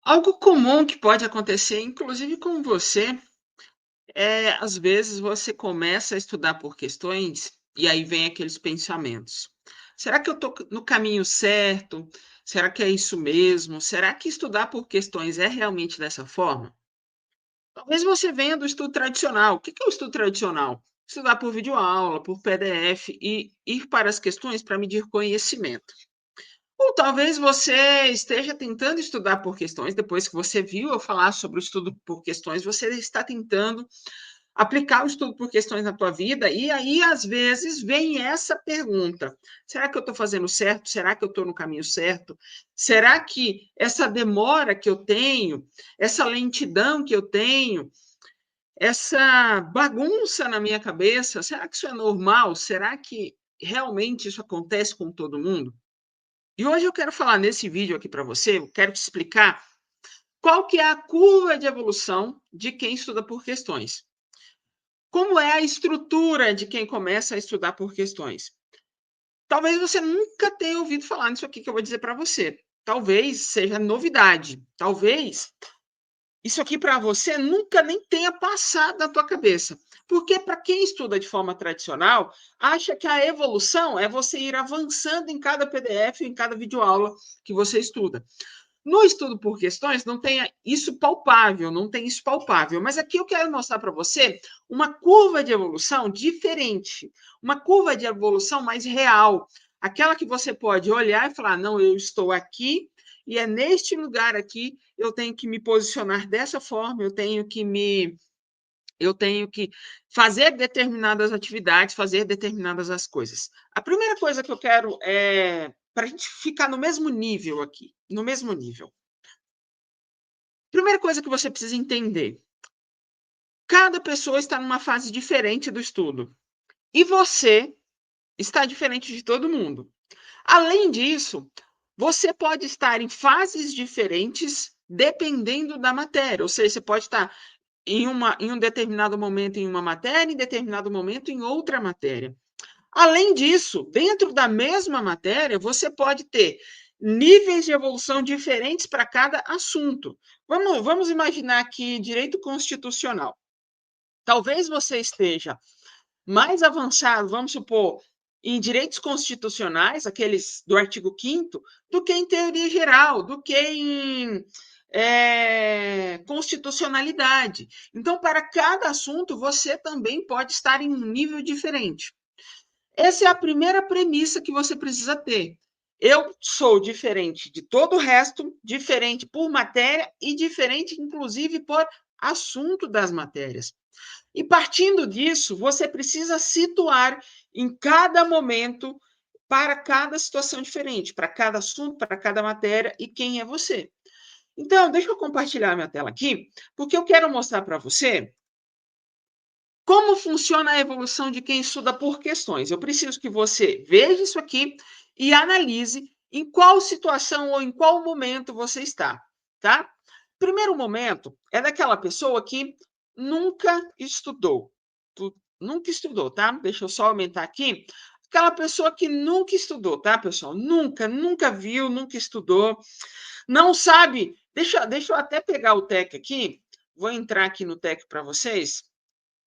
Algo comum que pode acontecer, inclusive com você, às vezes você começa a estudar por questões e aí vem aqueles pensamentos. Será que eu estou no caminho certo? Será que é isso mesmo? Será que estudar por questões é realmente dessa forma? Talvez você venha do estudo tradicional. O que que é o estudo tradicional? Estudar por videoaula, por PDF e ir para as questões para medir conhecimento. Ou talvez você esteja tentando estudar por questões, depois que você viu eu falar sobre o estudo por questões, você está tentando aplicar o estudo por questões na tua vida, e aí, às vezes, vem essa pergunta: será que eu estou fazendo certo? Será que eu estou no caminho certo? Será que essa demora que eu tenho, essa lentidão que eu tenho, essa bagunça na minha cabeça, será que isso é normal? Será que realmente isso acontece com todo mundo? E hoje eu quero falar nesse vídeo aqui para você, eu quero te explicar qual que é a curva de evolução de quem estuda por questões. Como é a estrutura de quem começa a estudar por questões? Talvez você nunca tenha ouvido falar nisso aqui que eu vou dizer para você. Talvez seja novidade. Talvez isso aqui para você nunca nem tenha passado na tua cabeça. Porque para quem estuda de forma tradicional, acha que a evolução é você ir avançando em cada PDF, em cada videoaula que você estuda. No estudo por questões, não tem isso palpável, não tem isso palpável. Mas aqui eu quero mostrar para você uma curva de evolução diferente, uma curva de evolução mais real, aquela que você pode olhar e falar: não, eu estou aqui e é neste lugar aqui, eu tenho que me posicionar dessa forma, eu tenho que fazer determinadas atividades, fazer determinadas as coisas. A primeira coisa que eu quero é para a gente ficar no mesmo nível aqui, no mesmo nível. Primeira coisa que você precisa entender: cada pessoa está numa fase diferente do estudo. E você está diferente de todo mundo. Além disso, você pode estar em fases diferentes dependendo da matéria. Ou seja, você pode estar em um determinado momento em uma matéria, em determinado momento em outra matéria. Além disso, dentro da mesma matéria, você pode ter níveis de evolução diferentes para cada assunto. Vamos imaginar aqui direito constitucional. Talvez você esteja mais avançado, vamos supor, em direitos constitucionais, aqueles do artigo 5º, do que em teoria geral, do que em constitucionalidade. Então, para cada assunto, você também pode estar em um nível diferente. Essa é a primeira premissa que você precisa ter. Eu sou diferente de todo o resto, diferente por matéria e diferente, inclusive, por assunto das matérias. E partindo disso, você precisa situar em cada momento para cada situação diferente, para cada assunto, para cada matéria e quem é você. Então, deixa eu compartilhar minha tela aqui, porque eu quero mostrar para você como funciona a evolução de quem estuda por questões. Eu preciso que você veja isso aqui e analise em qual situação ou em qual momento você está, tá? Primeiro momento é daquela pessoa que nunca estudou. Nunca estudou, tá? Deixa eu só aumentar aqui. Aquela pessoa que nunca estudou, tá, pessoal? Nunca viu, nunca estudou, não sabe. Deixa eu até pegar o TEC aqui. Vou entrar aqui no TEC para vocês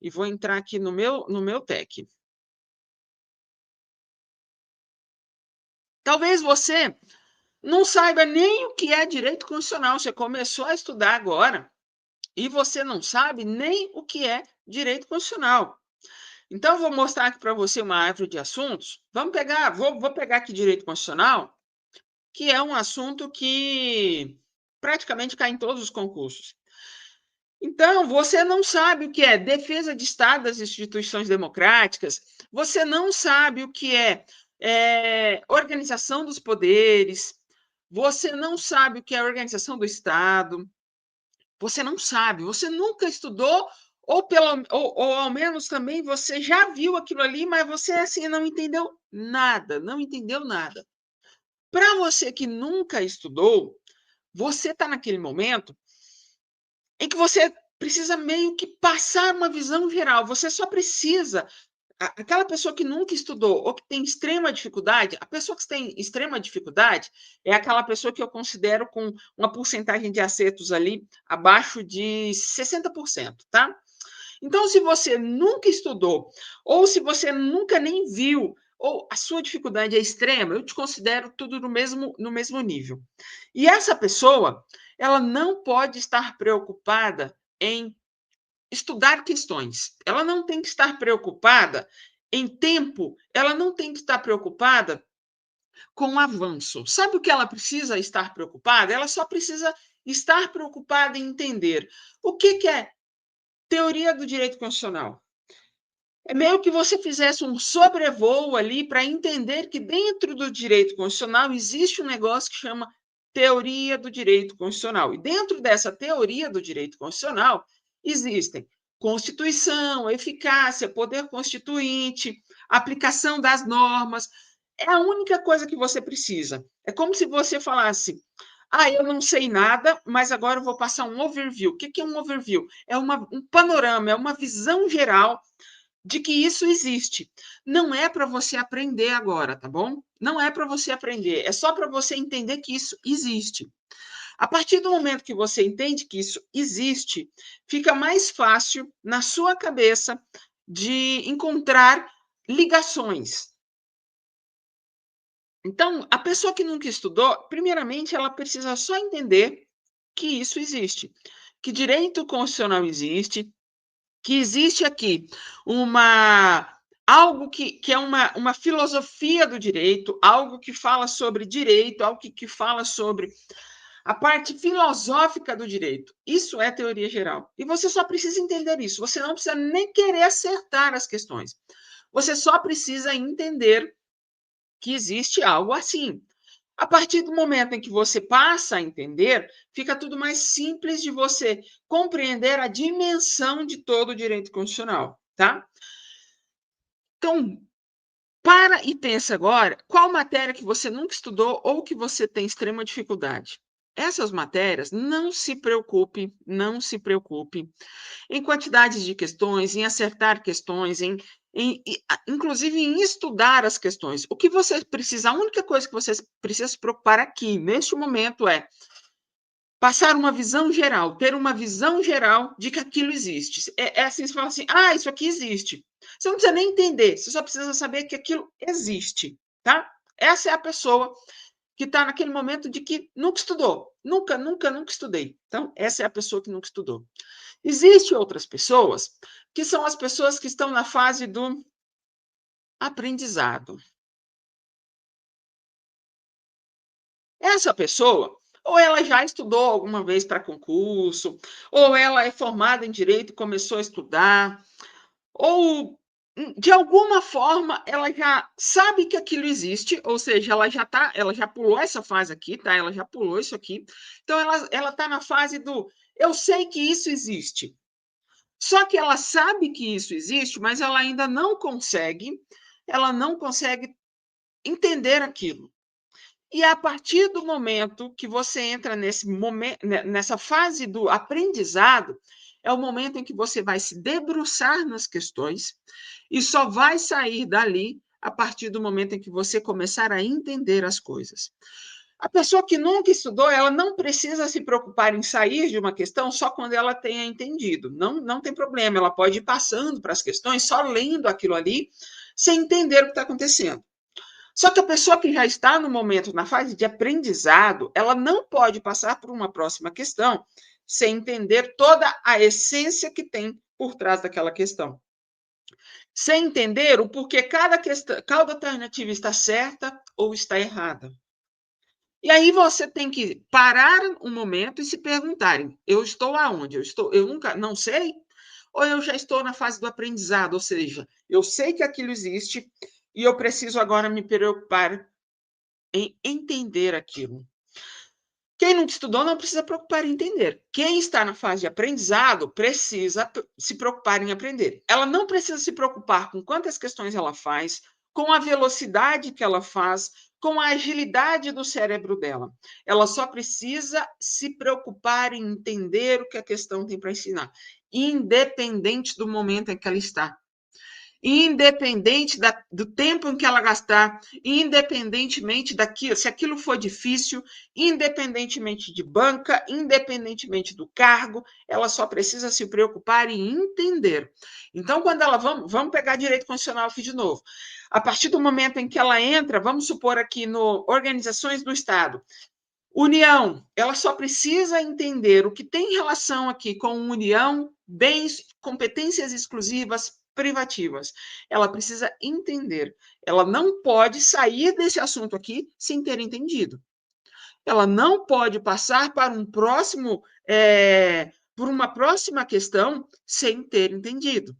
e vou entrar aqui no meu TEC. Talvez você não saiba nem o que é direito constitucional. Você começou a estudar agora e você não sabe nem o que é direito constitucional. Então, eu vou mostrar aqui para você uma árvore de assuntos. Vou pegar aqui direito constitucional, que é um assunto que praticamente cai em todos os concursos. Então, você não sabe o que é defesa de Estado das instituições democráticas, você não sabe o que é organização dos poderes, você não sabe o que é organização do Estado, você não sabe, você nunca estudou, ou ao menos também você já viu aquilo ali, mas você assim não entendeu nada, não entendeu nada. Para você que nunca estudou, você está naquele momento em que você precisa meio que passar uma visão geral. Você só precisa aquela pessoa que nunca estudou ou que tem extrema dificuldade, a pessoa que tem extrema dificuldade é aquela pessoa que eu considero com uma porcentagem de acertos ali abaixo de 60%, tá? Então, se você nunca estudou, ou se você nunca nem viu, ou a sua dificuldade é extrema, eu te considero tudo no mesmo nível. E essa pessoa, ela não pode estar preocupada em estudar questões. Ela não tem que estar preocupada em tempo, ela não tem que estar preocupada com o avanço. Sabe o que ela precisa estar preocupada? Ela só precisa estar preocupada em entender o que é teoria do direito constitucional. É meio que você fizesse um sobrevoo ali para entender que dentro do direito constitucional existe um negócio que chama teoria do direito constitucional. E dentro dessa teoria do direito constitucional existem Constituição, eficácia, poder constituinte, aplicação das normas. É a única coisa que você precisa. É como se você falasse: ah, eu não sei nada, mas agora eu vou passar um overview. O que é um overview? É um panorama, é uma visão geral de que isso existe. Não é para você aprender agora, tá bom? Não é para você aprender, é só para você entender que isso existe. A partir do momento que você entende que isso existe, fica mais fácil na sua cabeça de encontrar ligações. Então, a pessoa que nunca estudou, primeiramente, ela precisa só entender que isso existe, que direito constitucional existe, que existe aqui uma algo que é uma filosofia do direito, algo que fala sobre direito, algo que fala sobre a parte filosófica do direito. Isso é teoria geral. E você só precisa entender isso. Você não precisa nem querer acertar as questões. Você só precisa entender que existe algo assim. A partir do momento em que você passa a entender, fica tudo mais simples de você compreender a dimensão de todo o direito constitucional, tá? Então, para e pensa agora, qual matéria que você nunca estudou ou que você tem extrema dificuldade? Essas matérias, não se preocupe em quantidades de questões, em acertar questões, inclusive em estudar as questões. O que você precisa, a única coisa que você precisa se preocupar aqui, neste momento, é passar uma visão geral, ter uma visão geral de que aquilo existe. É assim, você fala assim, ah, isso aqui existe. Você não precisa nem entender, você só precisa saber que aquilo existe, tá? Essa é a pessoa que está naquele momento de que nunca estudou. Nunca, nunca, nunca estudei. Então, essa é a pessoa que nunca estudou. Existem outras pessoas que são as pessoas que estão na fase do aprendizado. Essa pessoa, ou ela já estudou alguma vez para concurso, ou ela é formada em direito e começou a estudar, ou de alguma forma ela já sabe que aquilo existe, ou seja, ela já pulou essa fase aqui, tá? Ela já pulou isso aqui. Então ela está na fase do eu sei que isso existe. Só que ela sabe que isso existe, mas ela não consegue entender aquilo. E a partir do momento que você entra nessa fase do aprendizado, é o momento em que você vai se debruçar nas questões e só vai sair dali a partir do momento em que você começar a entender as coisas. A pessoa que nunca estudou, ela não precisa se preocupar em sair de uma questão só quando ela tenha entendido. Não, não tem problema, ela pode ir passando para as questões, só lendo aquilo ali, sem entender o que está acontecendo. Só que a pessoa que já está no momento, na fase de aprendizado, ela não pode passar por uma próxima questão sem entender toda a essência que tem por trás daquela questão. Sem entender o porquê cada alternativa está certa ou está errada. E aí você tem que parar um momento e se perguntarem: eu estou aonde? Eu nunca não sei? Ou eu já estou na fase do aprendizado, ou seja, eu sei que aquilo existe e eu preciso agora me preocupar em entender aquilo. Quem não estudou não precisa preocupar em entender. Quem está na fase de aprendizado precisa se preocupar em aprender. Ela não precisa se preocupar com quantas questões ela faz, com a velocidade que ela faz, com a agilidade do cérebro dela. Ela só precisa se preocupar em entender o que a questão tem para ensinar, independente do momento em que ela está. independente do tempo em que ela gastar, independentemente daquilo, se aquilo for difícil, independentemente de banca, independentemente do cargo, ela só precisa se preocupar em entender. Então, quando ela, vamos pegar direito constitucional aqui de novo. A partir do momento em que ela entra, vamos supor aqui no Organizações do Estado, União, ela só precisa entender o que tem relação aqui com união, bens, competências exclusivas, privativas. Ela precisa entender. Ela não pode sair desse assunto aqui sem ter entendido. Ela não pode passar para um próximo, por uma próxima questão sem ter entendido.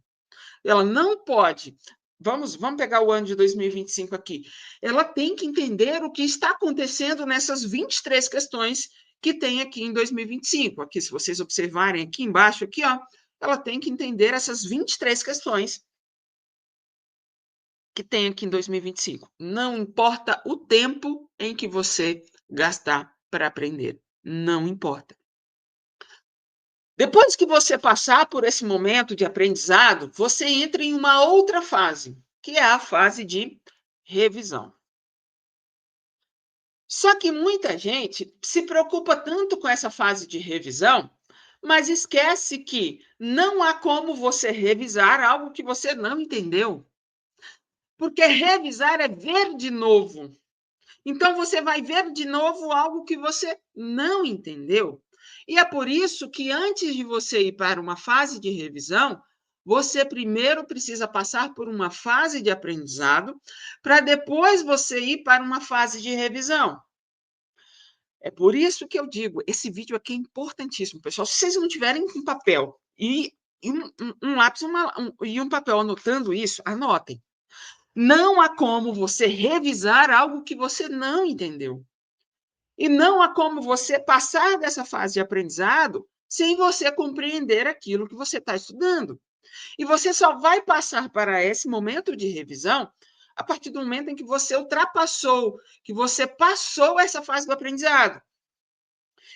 Ela não pode. Vamos pegar o ano de 2025 aqui. Ela tem que entender o que está acontecendo nessas 23 questões que tem aqui em 2025. Aqui, se vocês observarem aqui embaixo, aqui, ó, ela tem que entender essas 23 questões que tem aqui em 2025. Não importa o tempo em que você gastar para aprender. Não importa. Depois que você passar por esse momento de aprendizado, você entra em uma outra fase, que é a fase de revisão. Só que muita gente se preocupa tanto com essa fase de revisão, mas esquece que não há como você revisar algo que você não entendeu. Porque revisar é ver de novo. Então, você vai ver de novo algo que você não entendeu. E é por isso que, antes de você ir para uma fase de revisão, você primeiro precisa passar por uma fase de aprendizado, para depois você ir para uma fase de revisão. É por isso que eu digo, esse vídeo aqui é importantíssimo, pessoal. Se vocês não tiverem um papel e um lápis e um papel anotando isso, anotem. Não há como você revisar algo que você não entendeu. E não há como você passar dessa fase de aprendizado sem você compreender aquilo que você está estudando. E você só vai passar para esse momento de revisão a partir do momento em que você ultrapassou, que você passou essa fase do aprendizado.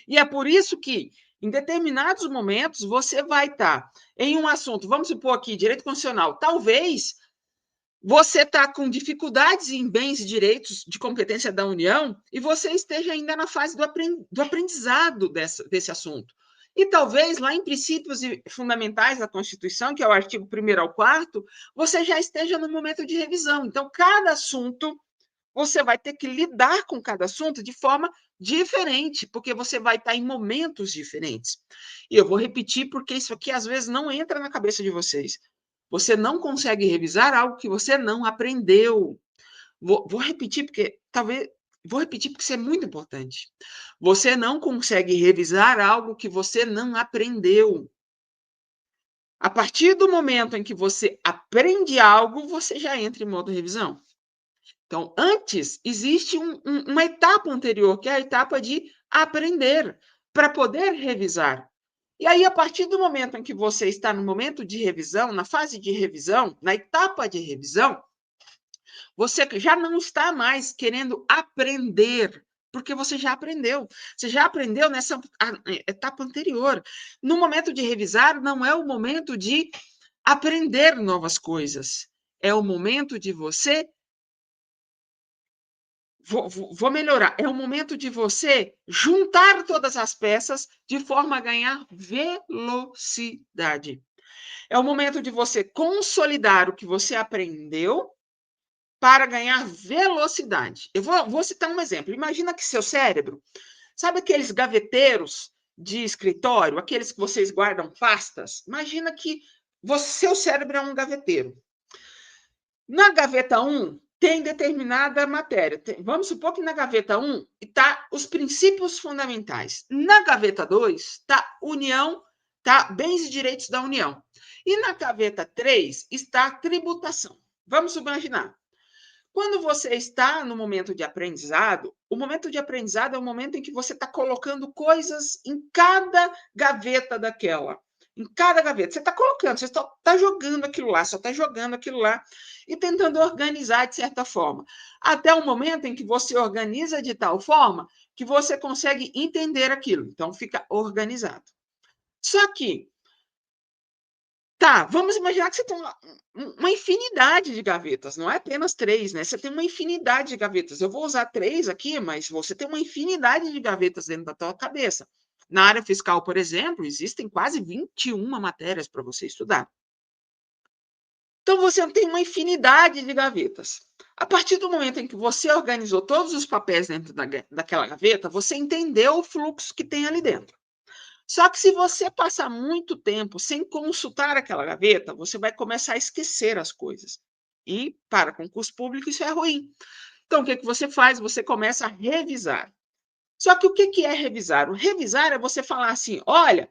E é por isso que, em determinados momentos, você vai estar em um assunto, vamos supor aqui, direito constitucional, talvez você está com dificuldades em bens e direitos de competência da União e você esteja ainda na fase do aprendizado desse assunto. E talvez lá em princípios fundamentais da Constituição, que é o artigo 1º ao 4º, você já esteja no momento de revisão. Então, cada assunto, você vai ter que lidar com cada assunto de forma diferente, porque você vai estar em momentos diferentes. E eu vou repetir, porque isso aqui às vezes não entra na cabeça de vocês. Você não consegue revisar algo que você não aprendeu. Vou repetir, porque talvez. Vou repetir, porque isso é muito importante. Você não consegue revisar algo que você não aprendeu. A partir do momento em que você aprende algo, você já entra em modo revisão. Então, antes, existe uma etapa anterior, que é a etapa de aprender, para poder revisar. E aí, a partir do momento em que você está no momento de revisão, na fase de revisão, na etapa de revisão, você já não está mais querendo aprender, porque você já aprendeu. Você já aprendeu nessa etapa anterior. No momento de revisar, não é o momento de aprender novas coisas. É o momento de você. Vou melhorar. É o momento de você juntar todas as peças de forma a ganhar velocidade. É o momento de você consolidar o que você aprendeu para ganhar velocidade. Eu vou citar um exemplo. Imagina que seu cérebro, sabe aqueles gaveteiros de escritório, aqueles que vocês guardam pastas? Imagina que seu cérebro é um gaveteiro. Na gaveta 1, tem determinada matéria. Vamos supor que na gaveta 1 está os princípios fundamentais. Na gaveta 2 está União, tá bens e direitos da União. E na gaveta 3 está a tributação. Vamos imaginar. Quando você está no momento de aprendizado, o momento de aprendizado é o momento em que você está colocando coisas em cada gaveta daquela. Em cada gaveta. Você está colocando, você está jogando aquilo lá, só está jogando aquilo lá e tentando organizar de certa forma. Até o momento em que você organiza de tal forma que você consegue entender aquilo. Então, fica organizado. Só que Tá, vamos imaginar que você tem uma infinidade de gavetas, não é apenas 3, né, você tem uma infinidade de gavetas. Eu vou usar 3 aqui, mas você tem uma infinidade de gavetas dentro da tua cabeça. Na área fiscal, por exemplo, existem quase 21 matérias para você estudar. Então você tem uma infinidade de gavetas. A partir do momento em que você organizou todos os papéis dentro daquela gaveta, você entendeu o fluxo que tem ali dentro. Só que se você passar muito tempo sem consultar aquela gaveta, você vai começar a esquecer as coisas. E para concurso público isso é ruim. Então o que você faz? Você começa a revisar. Só que o que é revisar? O revisar é você falar assim: olha,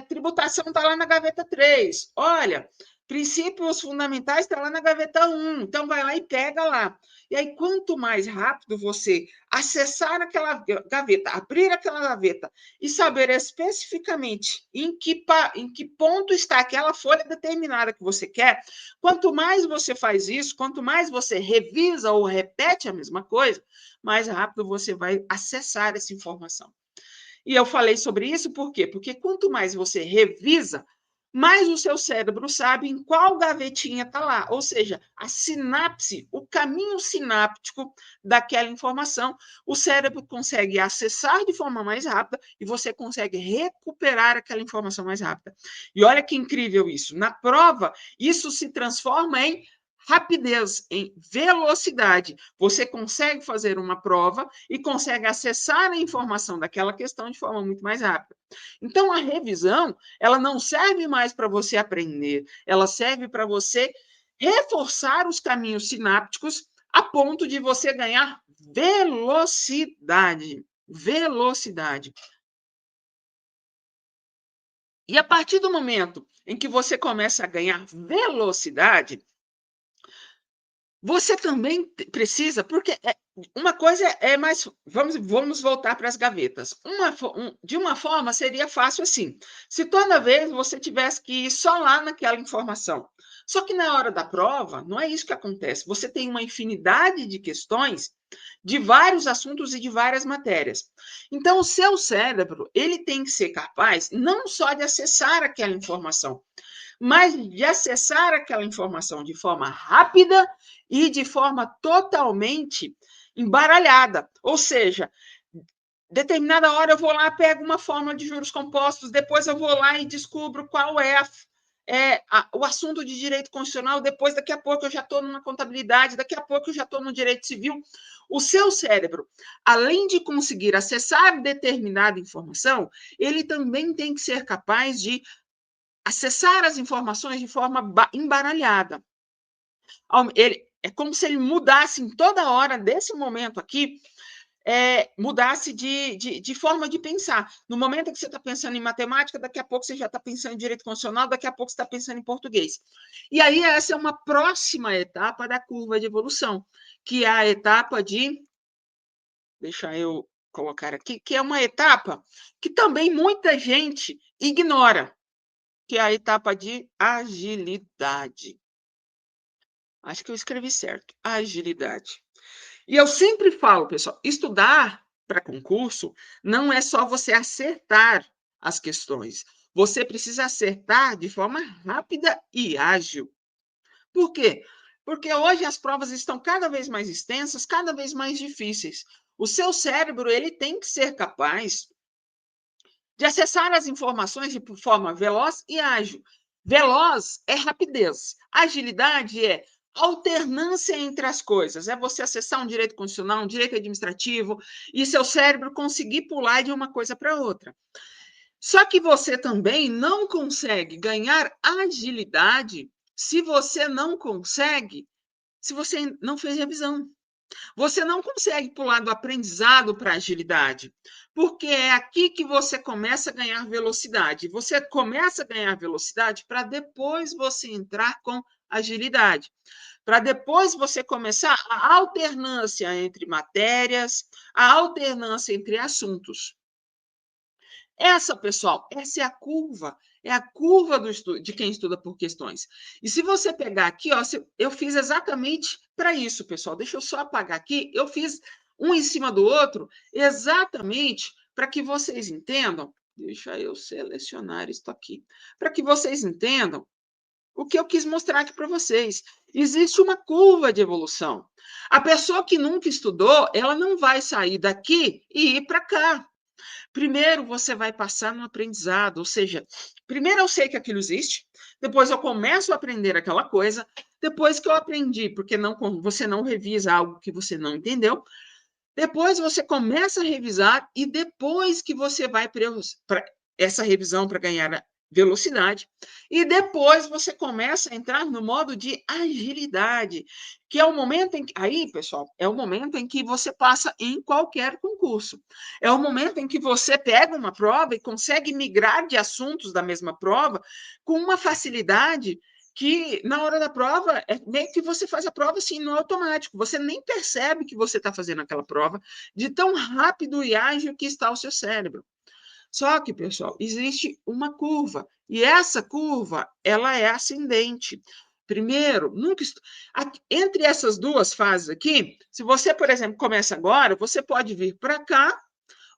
tributação está lá na gaveta 3. Olha, princípios fundamentais está lá na gaveta 1. Então, vai lá e pega lá. E aí, quanto mais rápido você acessar aquela gaveta, abrir aquela gaveta e saber especificamente em que ponto está aquela folha determinada que você quer, quanto mais você faz isso, quanto mais você revisa ou repete a mesma coisa, mais rápido você vai acessar essa informação. E eu falei sobre isso por quê? Porque quanto mais você revisa, mais o seu cérebro sabe em qual gavetinha está lá. Ou seja, a sinapse, o caminho sináptico daquela informação, o cérebro consegue acessar de forma mais rápida e você consegue recuperar aquela informação mais rápida. E olha que incrível isso. Na prova, isso se transforma em rapidez, em velocidade. Você consegue fazer uma prova e consegue acessar a informação daquela questão de forma muito mais rápida. Então, a revisão, ela não serve mais para você aprender, ela serve para você reforçar os caminhos sinápticos a ponto de você ganhar velocidade. Velocidade. E a partir do momento em que você começa a ganhar velocidade, você também precisa, porque uma coisa é mais. Vamos voltar para as gavetas. De uma forma, seria fácil assim: se toda vez você tivesse que ir só lá naquela informação. Só que na hora da prova, não é isso que acontece. Você tem uma infinidade de questões de vários assuntos e de várias matérias. Então, o seu cérebro ele tem que ser capaz não só de acessar aquela informação, mas de acessar aquela informação de forma rápida e de forma totalmente embaralhada. Ou seja, determinada hora eu vou lá, pego uma fórmula de juros compostos, depois eu vou lá e descubro qual é o assunto de direito constitucional, depois daqui a pouco eu já estou numa contabilidade, daqui a pouco eu já estou no direito civil. O seu cérebro, além de conseguir acessar determinada informação, ele também tem que ser capaz de acessar as informações de forma embaralhada. É como se ele mudasse em toda hora, desse momento aqui, mudasse de forma de pensar. No momento que você está pensando em matemática, daqui a pouco você já está pensando em direito constitucional, daqui a pouco você está pensando em português. E aí, essa é uma próxima etapa da curva de evolução, que é a etapa de. Deixa eu colocar aqui, que é uma etapa que também muita gente ignora, que é a etapa de agilidade. Acho que eu escrevi certo, agilidade. E eu sempre falo, pessoal, estudar para concurso não é só você acertar as questões. Você precisa acertar de forma rápida e ágil. Por quê? Porque hoje as provas estão cada vez mais extensas, cada vez mais difíceis. O seu cérebro ele tem que ser capaz de acessar as informações de forma veloz e ágil. Veloz é rapidez, agilidade é alternância entre as coisas, é você acessar um direito constitucional, um direito administrativo, e seu cérebro conseguir pular de uma coisa para outra. Só que você também não consegue ganhar agilidade se você não consegue, se você não fez revisão. Você não consegue pular do aprendizado para a agilidade, porque é aqui que você começa a ganhar velocidade. Você começa a ganhar velocidade para depois você entrar com agilidade, para depois você começar a alternância entre matérias, a alternância entre assuntos. Essa, pessoal, essa é a curva de quem estuda por questões. E se você pegar aqui, ó, eu fiz exatamente para isso, pessoal. Deixa eu só apagar aqui. Eu fiz um em cima do outro exatamente para que vocês entendam Deixa eu selecionar isto aqui, para que vocês entendam o que eu quis mostrar aqui para vocês. Existe uma curva de evolução. A pessoa que nunca estudou, ela não vai sair daqui e ir para cá. Primeiro você vai passar no aprendizado, ou seja, primeiro eu sei que aquilo existe, depois eu começo a aprender aquela coisa, depois que eu aprendi, porque não, você não revisa algo que você não entendeu, depois você começa a revisar e depois que você vai para essa revisão para ganhar velocidade, e depois você começa a entrar no modo de agilidade, que é o momento em que, aí, pessoal, é o momento em que você passa em qualquer concurso. É o momento em que você pega uma prova e consegue migrar de assuntos da mesma prova com uma facilidade que na hora da prova, é meio que você faz a prova assim, no automático. Você nem percebe que você está fazendo aquela prova, de tão rápido e ágil que está o seu cérebro. Só que, pessoal, existe uma curva, e essa curva, ela é ascendente. Primeiro, nunca entre essas duas fases aqui, se você, por exemplo, começa agora, você pode vir para cá,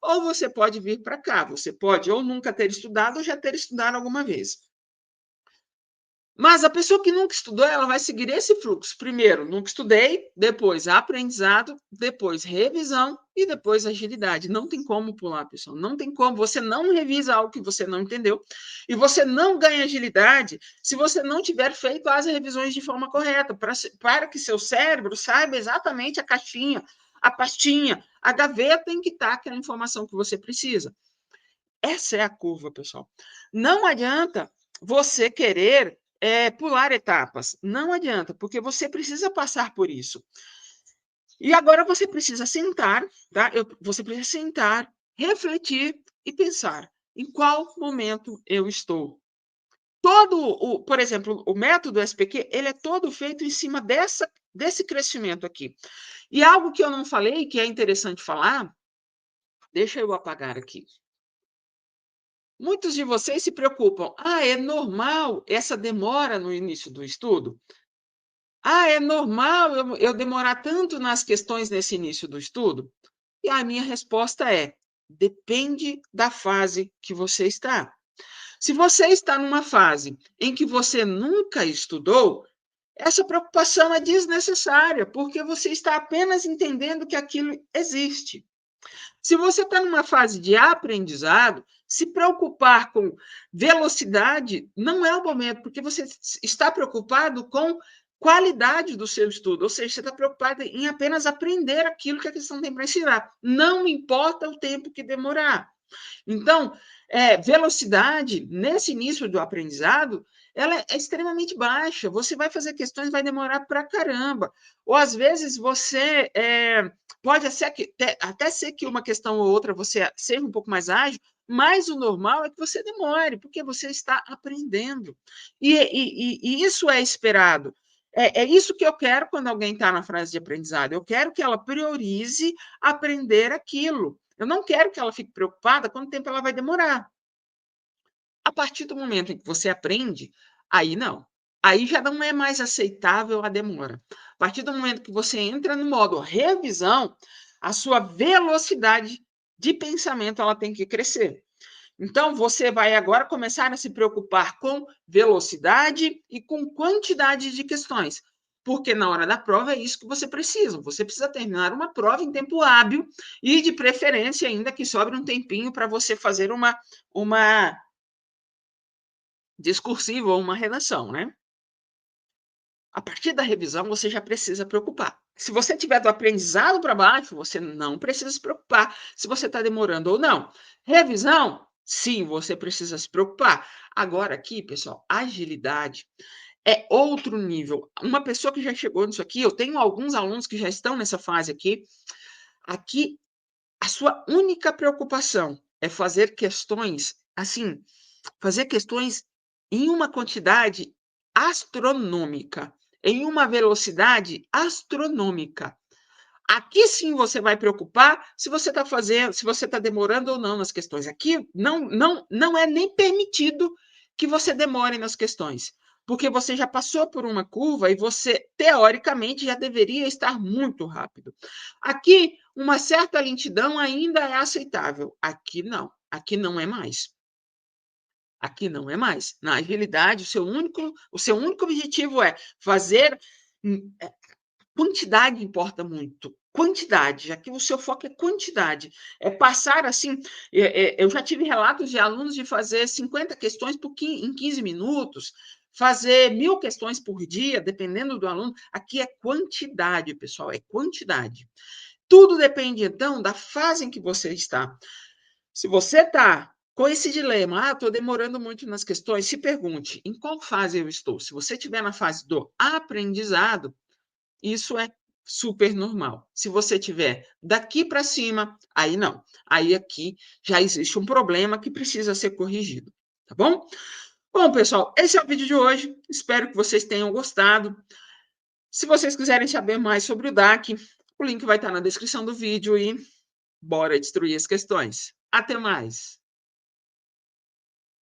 ou você pode vir para cá. Você pode ou nunca ter estudado, ou já ter estudado alguma vez. Mas a pessoa que nunca estudou, ela vai seguir esse fluxo. Primeiro, nunca estudei, depois aprendizado, depois revisão e depois agilidade. Não tem como pular, pessoal. Não tem como. Você não revisa algo que você não entendeu e você não ganha agilidade se você não tiver feito as revisões de forma correta, para que seu cérebro saiba exatamente a caixinha, a pastinha, a gaveta em que está aquela informação que você precisa. Essa é a curva, pessoal. Não adianta você querer pular etapas. Não adianta, porque você precisa passar por isso. E agora você precisa sentar, tá? Você precisa sentar, refletir e pensar em qual momento eu estou. Por exemplo, o método SPQ, ele é todo feito em cima desse crescimento aqui. E algo que eu não falei, que é interessante falar, deixa eu apagar aqui. Muitos de vocês se preocupam. Ah, é normal essa demora no início do estudo? Ah, é normal eu demorar tanto nas questões nesse início do estudo? E a minha resposta é: depende da fase que você está. Se você está numa fase em que você nunca estudou, essa preocupação é desnecessária, porque você está apenas entendendo que aquilo existe. Se você está numa fase de aprendizado, se preocupar com velocidade não é o momento, porque você está preocupado com qualidade do seu estudo, ou seja, você está preocupado em apenas aprender aquilo que a questão tem para ensinar. Não importa o tempo que demorar. Então, velocidade, nesse início do aprendizado, ela é extremamente baixa. Você vai fazer questões, vai demorar para caramba. Ou, às vezes, você pode até ser que uma questão ou outra você seja um pouco mais ágil, mas o normal é que você demore, porque você está aprendendo. E isso é esperado. É isso que eu quero quando alguém está na fase de aprendizado. Eu quero que ela priorize aprender aquilo. Eu não quero que ela fique preocupada quanto tempo ela vai demorar. A partir do momento em que você aprende, aí não. Aí já não é mais aceitável a demora. A partir do momento que você entra no modo revisão, a sua velocidade de pensamento ela tem que crescer. Então, você vai agora começar a se preocupar com velocidade e com quantidade de questões, porque na hora da prova é isso que você precisa. Você precisa terminar uma prova em tempo hábil e, de preferência, ainda que sobre um tempinho para você fazer uma discursiva ou uma redação, né? A partir da revisão, você já precisa preocupar. Se você tiver do aprendizado para baixo, você não precisa se preocupar se você está demorando ou não. Revisão, sim, você precisa se preocupar. Agora, aqui, pessoal, agilidade é outro nível. Uma pessoa que já chegou nisso aqui, eu tenho alguns alunos que já estão nessa fase aqui. Aqui, a sua única preocupação é fazer questões, assim, fazer questões em uma quantidade astronômica, em uma velocidade astronômica. Aqui sim você vai preocupar se você está fazendo, se você está demorando ou não nas questões. Aqui não é nem permitido que você demore nas questões, porque você já passou por uma curva e você, teoricamente, já deveria estar muito rápido. Aqui, uma certa lentidão ainda é aceitável. Aqui não. Aqui não é mais. Aqui não é mais. Na agilidade, o seu único objetivo é fazer, quantidade importa muito. Quantidade, aqui o seu foco é quantidade. É passar assim. Eu já tive relatos de alunos de fazer 50 questões em 15 minutos, fazer 1.000 questões por dia, dependendo do aluno. Aqui é quantidade, pessoal, é quantidade. Tudo depende, então, da fase em que você está. Se você está com esse dilema, estou demorando muito nas questões, se pergunte em qual fase eu estou. Se você estiver na fase do aprendizado, isso é super normal. Se você tiver daqui para cima, aí não. Aí aqui já existe um problema que precisa ser corrigido, tá bom? Bom, pessoal, esse é o vídeo de hoje. Espero que vocês tenham gostado. Se vocês quiserem saber mais sobre o DAC, o link vai estar na descrição do vídeo e bora destruir as questões. Até mais!